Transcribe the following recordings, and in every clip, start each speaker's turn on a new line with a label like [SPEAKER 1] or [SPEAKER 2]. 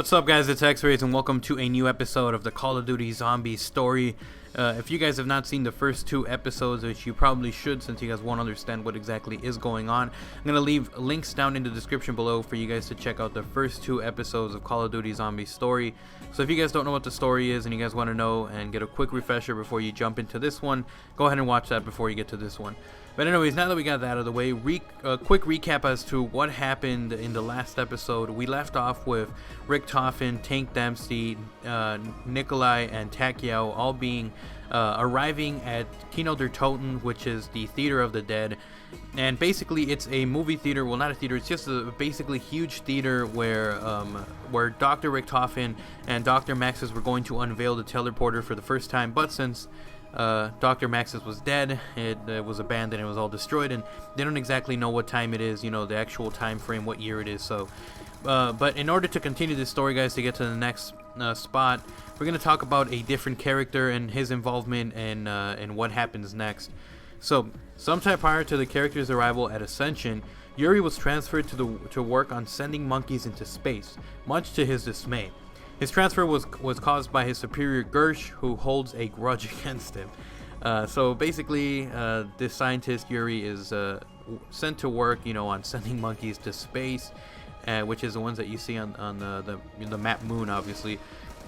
[SPEAKER 1] What's up, guys? It's X-Rays, and welcome to a new episode of the Call of Duty Zombie story. If you guys have not seen the first two episodes, which you probably should since you guys won't understand what exactly is going on, I'm going to leave links down in the description below for you guys to check out the first two episodes of Call of Duty Zombie story. So if you guys don't know what the story is and you guys want to know and get a quick refresher before you jump into this one, go ahead and watch that before you get to this one. But anyways, now that we got that out of the way, quick recap as to what happened in the last episode. We left off with Richtofen, Tank Dempsey, Nikolai, and Takiao all being arriving at Kino der Toten, which is the Theater of the Dead. And basically, it's a movie theater. Well, not a theater. It's just a basically huge theater where Dr. Richtofen and Dr. Maxis were going to unveil the teleporter for the first time. But since Dr. Maxis was dead, it was abandoned, it was all destroyed, and they don't exactly know what time it is, you know, the actual time frame, what year it is. So but in order to continue this story, guys, to get to the next spot, we're going to talk about a different character and his involvement and what happens next. So sometime prior to the character's arrival at Ascension, Yuri was transferred to work on sending monkeys into space, much to his dismay. His transfer was caused by his superior Gersh, who holds a grudge against him. So basically, this scientist Yuri is sent to work, you know, on sending monkeys to space, which is the ones that you see on the map Moon, obviously.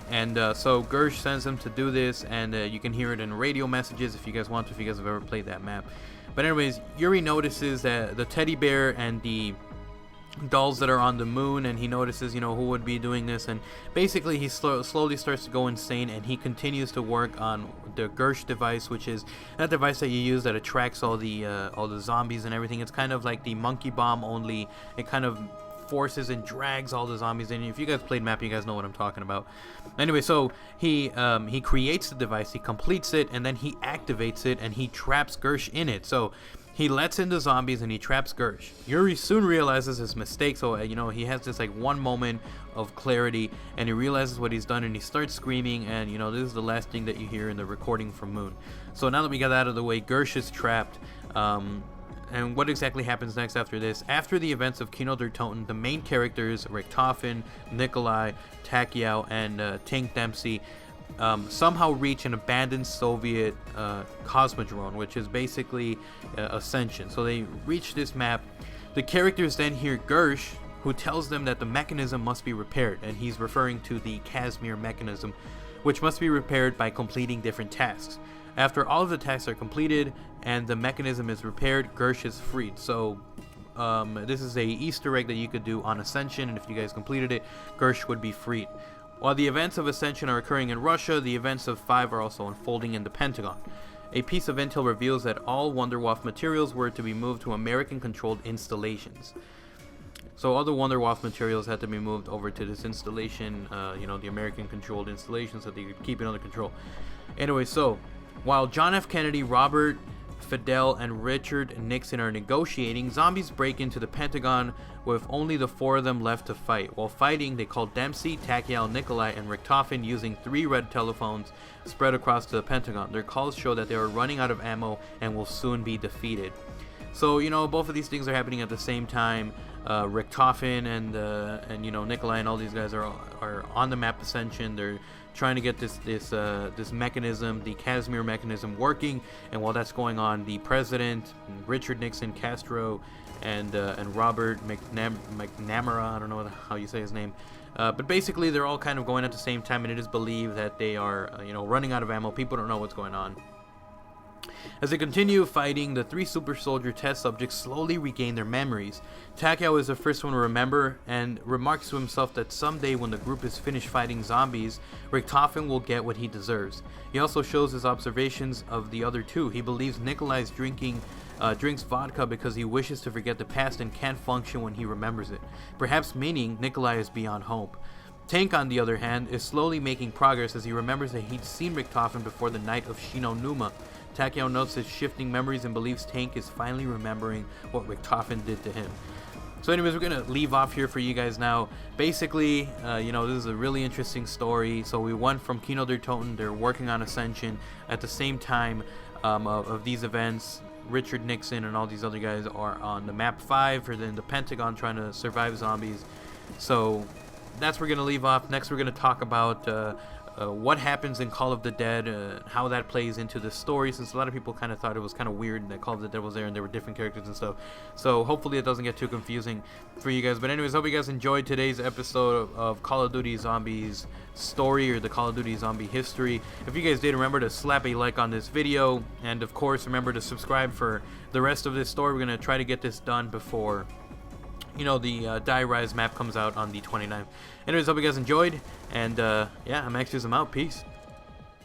[SPEAKER 1] And so Gersh sends him to do this, and you can hear it in radio messages if you guys want to, if you guys have ever played that map. But anyways, Yuri notices that the teddy bear and the dolls that are on the moon, and he notices, you know, who would be doing this, and basically he slowly starts to go insane, and he continues to work on the Gersh device, which is that device that you use that attracts all the zombies and everything. It's kind of like the monkey bomb, only it kind of forces and drags all the zombies in. If you guys played map, you guys know what I'm talking about. Anyway, so he creates the device, he completes it, and then he activates it, and he traps Gersh in it. So he lets in the zombies and he traps Gersh. Yuri soon realizes his mistake, so you know, he has this like one moment of clarity, and he realizes what he's done, and he starts screaming, and you know, this is the last thing that you hear in the recording from Moon. So now that we got that out of the way, Gersh is trapped. And what exactly happens next after this? After the events of Kino der Toten, the main characters, Richtofen, Nikolai, Takiao, and Tank Dempsey, somehow reach an abandoned Soviet cosmodrome, which is basically Ascension. So they reach this map. The characters then hear Gersh, who tells them that the mechanism must be repaired, and he's referring to the Casimir mechanism, which must be repaired by completing different tasks. After all of the tasks are completed and the mechanism is repaired, Gersh is freed. So this is a Easter egg that you could do on Ascension, and if you guys completed it, Gersh would be freed. While the events of Ascension are occurring in Russia, the events of 5 are also unfolding in the Pentagon. A piece of intel reveals that all Wunderwaffe materials were to be moved to American-controlled installations. So all the Wunderwaffe materials had to be moved over to this installation, you know, the American-controlled installation, so they could keep it under control. Anyway, so while John F. Kennedy, Robert Fidel, and Richard Nixon are negotiating, zombies break into the Pentagon with only the 4 of them left to fight. While fighting, they call Dempsey, Takiao, Nikolai, and Richtofen using 3 red telephones spread across the Pentagon. Their calls show that they are running out of ammo and will soon be defeated. So, you know, both of these things are happening at the same time. Richtofen and you know, Nikolai and all these guys are on the map Ascension. They're trying to get this mechanism, the Casimir mechanism, working. And while that's going on, the president, Richard Nixon, Castro, and Robert McNamara, I don't know how you say his name, but basically they're all kind of going at the same time, and it is believed that they are you know, running out of ammo. People don't know what's going on. As they continue fighting, the 3 super soldier test subjects slowly regain their memories. Takiao is the first one to remember and remarks to himself that someday when the group is finished fighting zombies, Richtofen will get what he deserves. He also shows his observations of the other 2. He believes Nikolai drinks vodka because he wishes to forget the past and can't function when he remembers it, perhaps meaning Nikolai is beyond hope. Tank, on the other hand, is slowly making progress as he remembers that he'd seen Richtofen before the night of Shinonuma. Takiao notes his shifting memories and believes Tank is finally remembering what Richtofen did to him. So anyways, we're going to leave off here for you guys now. Basically, you know, this is a really interesting story. So we went from Kino der Toten, they're working on Ascension. At the same time of these events, Richard Nixon and all these other guys are on the map 5 or then the Pentagon trying to survive zombies. So that's where we're gonna leave off. Next, we're gonna talk about what happens in Call of the Dead, how that plays into the story, since a lot of people kind of thought it was kind of weird that Call of the Dead was there and there were different characters and stuff. So hopefully it doesn't get too confusing for you guys. But anyways, hope you guys enjoyed today's episode of Call of Duty Zombies story, or the Call of Duty zombie history. If you guys did, remember to slap a like on this video, and of course remember to subscribe for the rest of this story. We're gonna try to get this done before, you know, the Die Rise map comes out on the 29th. Anyways, hope you guys enjoyed, and yeah, I'm Max. I'm out. Peace.